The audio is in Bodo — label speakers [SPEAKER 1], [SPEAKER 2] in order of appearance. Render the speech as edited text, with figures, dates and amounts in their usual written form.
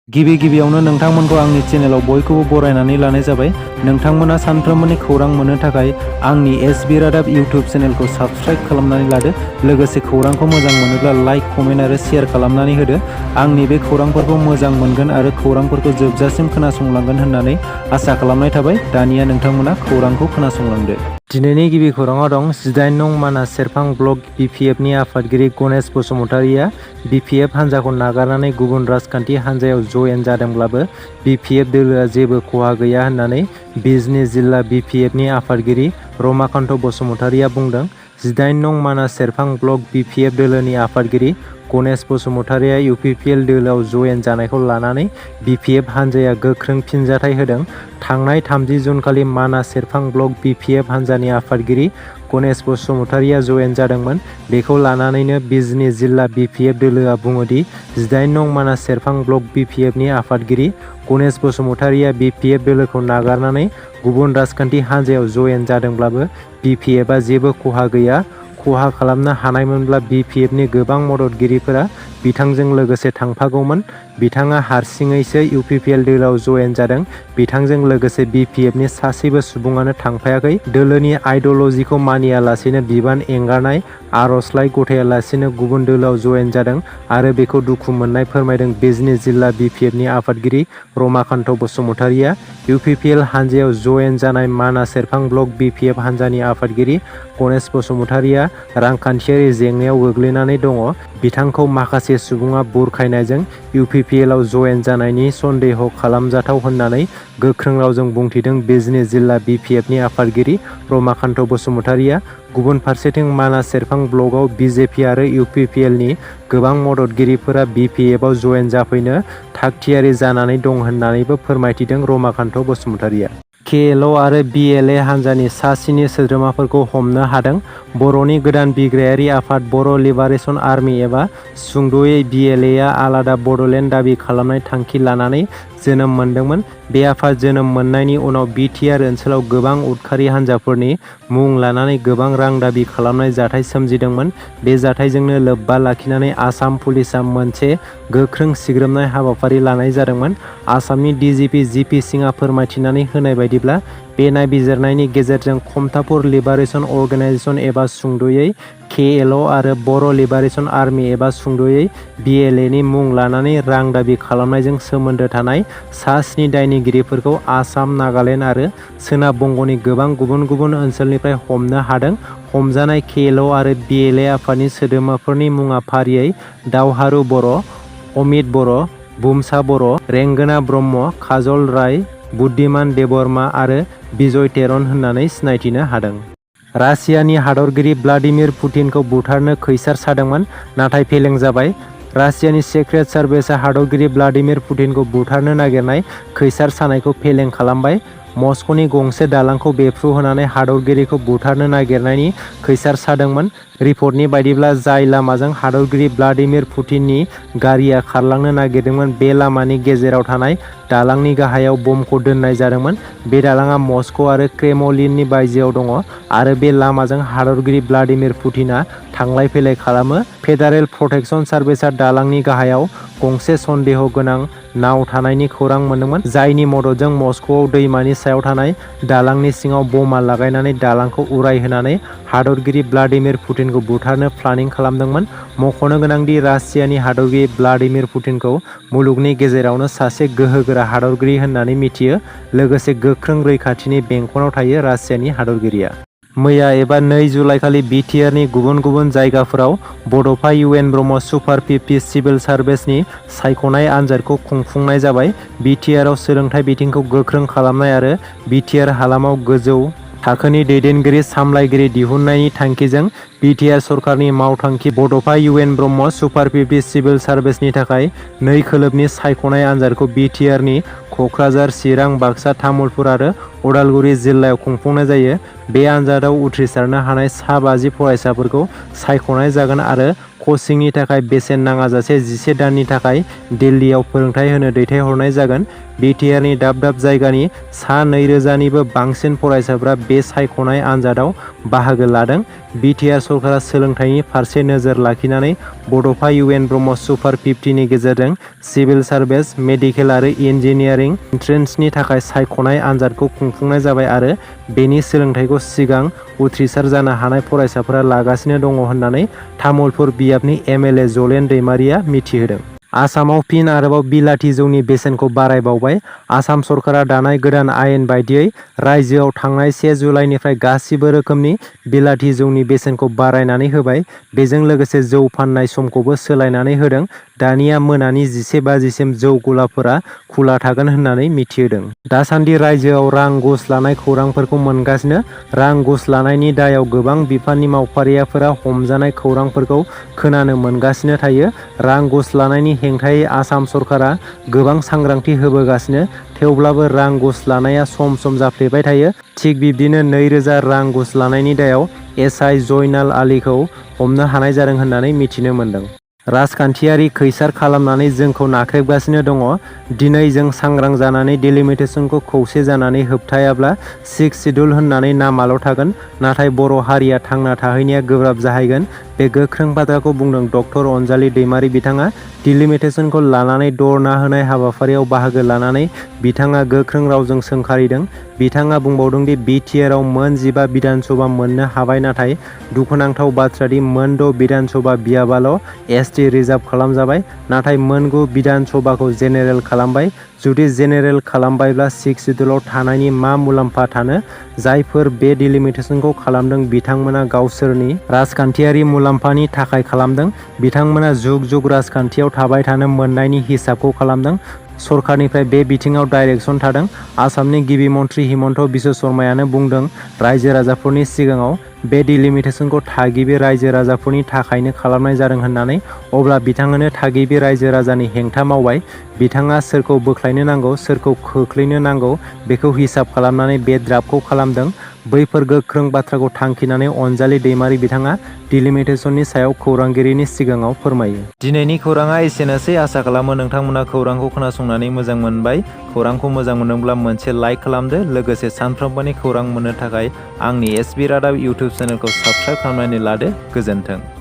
[SPEAKER 1] गिबियावनो नोंथांमोनखौ आंनि चेनेलाव बयखौबो बरायनानै लानाय जाबाय। नोंथांमोना सानफ्रोमबोनि खौरां मोननो थाखाय आंनि एसबि रादाब इउटिउब चेनेलखौ साबस्क्राइब खालामनानै लादो। लोगोसे खौरांखौ मोजां मोनोब्ला लाइक, कमेन्ट आरो शेयार खालामनानै होदो। आंनि बे खौरांफोरखौ मोजां मोनगोन आरो खौरांफोरखौ जोबजासिम खोनासंलांगोन होननानै आसा खालामनाय थाबाय। दानिया नोंथांमोना खौरांखौ खोनासंलांदो। दिनैनि गिबि खौराङाव दं 18 नं मानास सेरफां ब्लक बिपिएफनि आफादगिरि गणेश बसुमतारिया बिपिएफ हान्जाखौ नागारनानै गुबुन राजखान्थि हान्जायाव जयेन जादोंब्लाबो बिपिएफ दोलोआ जेबो खहा गैया होननानै बिजनि जिल्ला बिपिएफनि आफादगिरि रमाकान्त बसुमतारिया बुंदों। 18 नं मानास सेरफां ब्लक बिपिएफ दोलोनि आफादगिरि गणेश बसुमतारिया इउपिपिएल दोलोआव जयेन जानायखौ लानानै बिपिएफ हान्जाया गोख्रों फिनजाथाय होदों। थांनाय 30 जुनखालि मानास सेरफां ब्लक बिपिएफ हान्जानि आफादगिरि गणेश बसुमतारिया जयेन जादोंमोन। बेखौ लानानैनो बिजनि जिल्ला बिपिएफ दोलोआ बुङोदि 18 नं मानास सेरफां ब्लक बिपिएफनि आफादगिरि गणेश बसुमतारिया बिपिएफ दोलोखौ नागारनानै गुबुन राजखान्थि हान्जायाव जयेन जादोंब्लाबो बिपिएफआ जेबो खहा गैया। खहा खालामनो हानायमोनब्ला बिपिएफनि गोबां मददगिरिफोरा बिथांजों लोगोसे थांफागौमोन। बिथाङा हारसिङैसो इउपिपिएल दोलोआव जयेन जादों। बिथांजों लोगोसे बिपिएफनि सासेबो सुबुङानो थांफायाखै। दोलोनि आइडिय'लजिखौ मानियालासेनो बिबान एंगारनाय आर'जलाइ गथायालासेनो गुबुन दोलोआव जयेन जादों आरो बेखौ दुखु मोननाय फोरमायदों बिजनि जिल्ला बिपिएफनि आफादगिरि रमाकान्त बसुमतारिया। इउपिपिएल हान्जायाव जयेन जानाय मानास सेरफां ब्लक बिपिएफ हान्जानि आफादगिरि गणेश बसुमतारिया रांखान्थियारि जेंनायाव गोग्लैनानै दङ। बिथांखौ माखासे सुबुङा बुरखायनायजों इउपिपिएलआव जयेन जानायनि सन्देह खालामजाथाव होननानै गोख्रों रावजों बुंथिदों बिजनि जिल्ला बिपिएफनि आफादगिरि रमाकान्त बसुमतारिया। गुबुन फारसेथिं मानास सेरफां ब्लकआव बिजेपि आरो इउपिपिएलनि गोबां मददगिरिफोरा बिपिएफआव जयेन जाफैनो थागथियारि जानानै दं होननानैबो फोरमायथिदों रमाकान्त बसुमतारिया। केएलअ आरो बिएलए हान्जानि सा 7 सोद्रोमाफोरखौ हमनो हादों। बर'नि गोदान बिग्रायारि आफाद बर' लिबारेशन आर्मि एबा सुंद'यै बिएलएआ आलादा बड'लेण्ड दाबि खालामनाय थांखि लानानै जोनोम मोनदोंमोन। बे आफाद जोनोम मोननायनि उनाव बिटिआर ओनसोलाव गोबां उदखारि हान्जाफोरनि मुं लानानै गोबां रां दाबि खालामनाय जाथाय सोमजिदोंमोन। बे जाथायजोंनो लोब्बा लाखिनानै आसाम पुलिसआ मोनसे गोख्रों सिग्रोमनाय हाबाफारि लानाय जादोंमोन। आसामनि डिजिपि जिपि सिंहआ फोरमायथिनानै होनाय बायदिब्ला बे नायबिजिरनायनि गेजेरजों खमथापुर लिबारेशन अर्गेनाइजेशन एबा सुंद'यै केएलअ आरो बर' लिबारेशन आर्मि एबा सुंद'यै बिएलएनि मुं लानानै रां दाबि खालामनायजों सोमोन्दो थानाय सा 7 दायनिगिरिफोरखौ आसाम, नागालेण्ड आरो सोनाब बंग'नि गोबां गुबुन गुबुन ओनसोलनिफ्राय हमनो हादों। हमजानाय केएलअ आरो बिएलए आफादनि सोद्रोमाफोरनि मुङा फारियै दावहारु बर', अमित बर', बुमसा बर', रेंगोना ब्रह्म, काजल राय, बुद्धिमान देबबर्मा आरो बिजय तेरन होननानै सिनायथिनो हादों। रासियानि हादरगिरि व्लादिमिर पुतिनखौ बुथारनो खैसार सादोंमोन, नाथाय फेलें जाबाय। रासियानि सेक्रेट सार्भिसआ हादरगिरि व्लादिमिर पुतिनखौ बुथारनो नागिरनाय खैसार सानायखौ फेलें खालामबाय। मस्क'नि गंसे दालांखौ बेफ्रुहोनानै हादरगिरिखौ बुथारनो नागिरनायनि खैसार सादोंमोन। रिपर्टनि बायदिब्ला जाय लामाजों हादरगिरि व्लादिमिर पुतिननि गारिया खारलांनो नागिरदोंमोन बे लामानि गेजेराव थानाय दालांनि गाहायाव बमखौ दोननाय जादोंमोन। बे दालांआ मस्क' आरो क्रेमलिननि बायजोआव दङ आरो बे लामाजों हादरगिरि व्लादिमिर पुतिनआ थांलाय फैलाय खालामो। फेडारेल प्रोटेक्शन सार्भिसआ दालांनि गाहायाव गंसे सन्देह गोनां नाव थानायनि खौरां मोनदोंमोन, जायनि मददजों मस्क'आव दैमानि सायाव थानाय दालांनि सिङाव बमा लागायनानै दालांखौ उरायहोनानै हादरगिरि व्लादिमिर पुतिनखौ बुथारनो प्लानिं खालामदोंमोन। मख'नो गोनांदि रासियानि हादरगिरि व्लादिमिर पुतिनखौ मुलुगनि गेजेरावनो सासे गोहोगोरा हादरगिरि होननानै मिथियो। लोगोसे गोख्रों रैखाथिनि बेंखनाव थायो। रासियानि हादरगिरिया मैया एबा 2 जुलाइखालि बिटिआरनि गुबुन गुबुन जायगाफोराव बड'फा इउएन ब्रह्म सुपार 50 सिभिल सार्भिसनि सायख'नाय आनजादखौ खुंफुंनाय जाबाय। बिटिआरआव सोलोंथाइ बिथिंखौ गोख्रों खालामनाय आरो बिटिआर हालामाव गोजौ थाखोनि दैदेनगिरि सामलायगिरि दिहुननायनि थांखिजों बिटिआर सरकारनि मावथांखि बड'फा इउएन ब्रह्म सुपार 50 सिभिल सार्भिसनि थाखाय 2 खोलोबनि सायख'नाय आनजादखौ बिटिआरनि क'क्राझार, चिरां, बाक्सा, तामुलपुर आरो उदालगुरि जिल्लायाव खुंफुंनाय जायो। बे आनजादाव उथ्रिसारनो हानाय सा 50 फरायसाफोरखौ सायख'नाय जागोन आरो कचिंनि थाखाय बेसेन नाङाजासे 11 दाननि थाखाय दिल्लीयाव फोरोंथाय होनो दैथायहरनाय जागोन। बिटिआरनि दाब दाब जायगानि सा 2000निबो बांसिन फरायसाफ्रा बे सायख'नाय आनजादाव बाहागो लादों। बिटिआर सरकारा सोलोंथाइनि फारसे नोजोर लाखिनानै बड'फा इउएन ब्रह्म सुपार 50नि गेजेरजों सिभिल सार्भिस, मेडिकेल आरो इन्जिनियारिं एन्ट्रेन्सनि थाखाय सायख'नाय आनजादखौ खुंफुंनाय जाबाय आरो बेनि सोलोंथाइखौ सिगां उथ्रिसार जानो हानाय फरायसाफोरा लागासिनो दङ होननानै तामुलपुर बियाबनि एमएलए जलेन दैमारिया मिथिहोदों। आसामाव फिन आरोबाव बिलाथि जौनि बेसेनखौ बारायबावबाय। आसाम सरकारा दानाय गोदान आयेन बायदियै रायजोआव थांनाय 1 जुलाइनिफ्राय गासिबो रोखोमनि बिलाथि जौनि बेसेनखौ बारायनानै होबाय। बेजों लोगोसे जौ फाननाय समखौबो सोलायनानै होदों। दानिया मोनानि 11 बाजिसिम जौ गलाफोरा खुला थागोन होननानै मिथिहोदों। दासान्दि रायजोआव रां घुस लानाय खौरांफोरखौ मोनगासिनो। रां घुस लानायनि दायाव गोबां बिफाननि मावफारियाफोरा हमजानाय खौरांफोरखौ खोनानो मोनगासिनो थायो। रां घुस लानायनि हेंथायै आसाम सरकारा गोबां सांग्रांथि होबोगासिनो। थेवब्लाबो रां घुस लानाया सम सम जाफ्लेबाय थायो। थिग बिब्दिनो 2000 रां घुस लानायनि दायाव एसआइ जयनाल आलीखौ हमनो हानाय जादों होननानै मिथिनो मोन्दों। राजखान्थियारि खैसार खालामनानै जोंखौ नाख्रेबगासिनो दङ। दिनै जों सांग्रां जानानै डिलिमिटेसनखौ खौसे जानानै होबथायाब्ला 6 सिड्युल होननानै नामाल' थागोन। नाथाय बर' हारिया थांना थाहैनाया गोब्राब जाहैगोन। बे गोख्रों बाथ्राखौ बुंदों डक्टर अनजालि दैमारि बिथाङा। डिलिमिटेसनखौ लानानै धरना होनाय हाबाफारियाव बाहागो लानानै बिथाङा गोख्रों रावजों सोंखारिदों। बिथाङा बुंबावदों दि बिटिआरआव मोन 15 बिधान सभा मोननो हाबाय, नाथाय दुखुनांथाव बाथ्रादि मोन 6 बिधान सभा बियाबाल' एसटि रिजार्भ खालामजाबाय, नाथाय मोन 9 बिधान सभाखौ जेनेरेल खालामबाय। जुदि जेनेरेल खालामबायब्ला 6 सिड्युलाव थानायनि मा मुलाम्फा थानो? जायफोर बे डिलिमिटेसनखौ खालामदों बिथांमोना गावसोरनि राजखान्थियारि मुलाम्फानि थाखाय खालामदों। बिथांमोना जुग जुग राजखान्थियाव थाबाय थानो मोननायनि हिसाबखौ खालामदों। सरकारनिफ्राय बे बिथिङाव डाइरेक्सन थादों। आसामनि गिबि मन्थ्रि हिमन्त बिश्व शर्मायानो बुंदों रायजो राजाफोरनि सिगाङाव बे डिलिमिटेसनखौ थागिबि रायजो राजाफोरनि थाखायनो खालामनाय जादों होननानै। अब्ला बिथाङानो थागिबि रायजो राजानि हेंथा मावबाय। बिथाङा सोरखौ बोख्लायनो नांगौ, सोरखौ खोख्लैनो नांगौ बेखौ हिसाब खालामनानै बे ड्राफ्टखौ खालामदों। बैफोर गोख्रों बाथ्राखौ थांखिनानै अनजालि दैमारि बिथाङा डिलिमिटेसननि सायाव खौरांगिरिनि सिगाङाव फोरमायो। दिनैनि खौराङा एसेनोसै। आसा खालामो नोंथांमोना खौरांखौ खोनासंनानै मोजां मोनबाय। खौरांखौ मोजां मोनदोंब्ला मोनसे लाइक खालामदो। लोगोसे सानफ्रोमबोनि खौरां मोननो थाखाय आंनि एसबि रादाब इउटुब चेनेलखौ साबस्क्राइब खालामनानै लादो। गोजोन्थों।